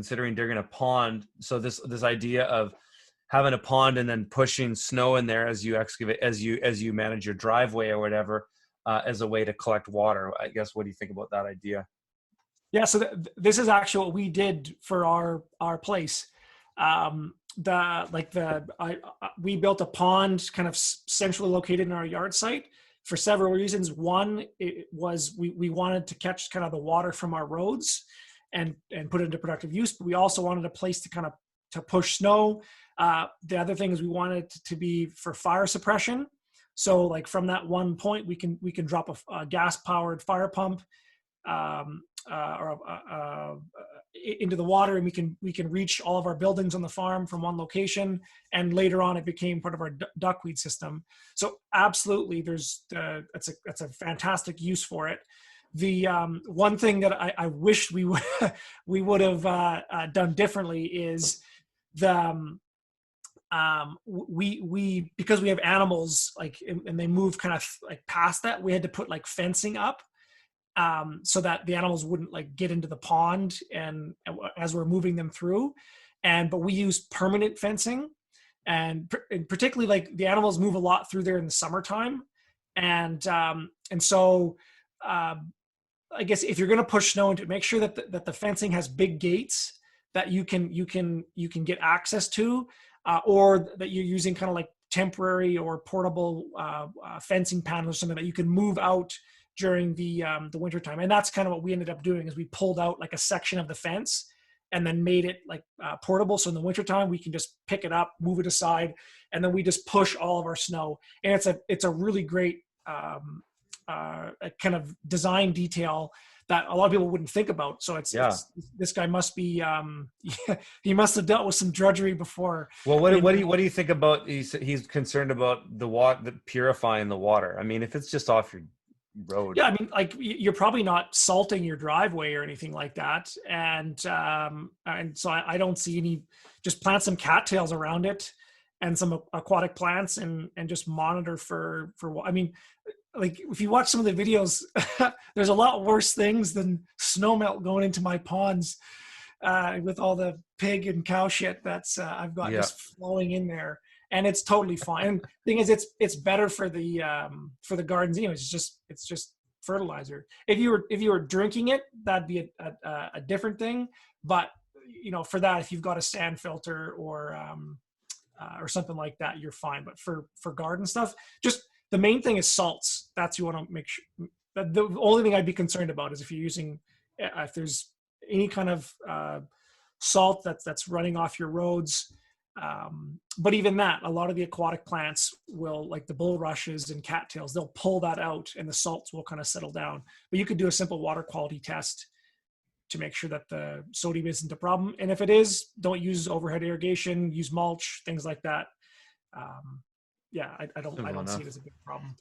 considering digging a pond. So this idea of having a pond and then pushing snow in there as you excavate, as you manage your driveway or whatever, as a way to collect water. I guess, what do you think about that idea? Yeah, so this is actually what we did for our place. We built a pond kind of centrally located in our yard site for several reasons. One, it was we wanted to catch kind of the water from our roads and put it into productive use, but we also wanted a place to kind of to push snow. The other thing is we wanted it to be for fire suppression. So like from that one point, we can drop a gas powered fire pump into the water, and we can reach all of our buildings on the farm from one location. And later on, it became part of our duckweed system. So absolutely, that's a fantastic use for it. The one thing that I wish we would have done differently is we because we have animals and they move kind of like past that, we had to put like fencing up so that the animals wouldn't like get into the pond and as we're moving them through. But we use permanent fencing, and particularly like the animals move a lot through there in the summertime. So I guess if you're going to push snow into it, make sure that the fencing has big gates that you can get access to, or that you're using kind of like temporary or portable fencing panels or something that you can move out during the winter time. And that's kind of what we ended up doing, is we pulled out like a section of the fence and then made it like portable. So in the wintertime, we can just pick it up, move it aside, and then we just push all of our snow. And it's a really great kind of design detail that a lot of people wouldn't think about. So it's this guy must be he must have dealt with some drudgery before. Well, what do you think about he's concerned about the purifying the water? I mean, if it's just off your road. Yeah, I mean, like you're probably not salting your driveway or anything like that, and so I don't see any. Just plant some cattails around it and some aquatic plants, and just monitor for. I mean, like if you watch some of the videos, there's a lot worse things than snow melt going into my ponds with all the pig and cow shit that's I've got just flowing in there. And it's totally fine. And the thing is, it's better for the gardens. It's just fertilizer. If you were drinking it, that'd be a different thing. But for that, if you've got a sand filter or something like that, you're fine. But for garden stuff, just the main thing is salts. That's you want to make sure. The only thing I'd be concerned about is if you're using, if there's any kind of salt that's running off your roads. But even that, a lot of the aquatic plants will, like the bulrushes and cattails, they'll pull that out and the salts will kind of settle down. But you could do a simple water quality test to make sure that the sodium isn't a problem. And if it is, don't use overhead irrigation, use mulch, things like that. I don't see it as a big problem.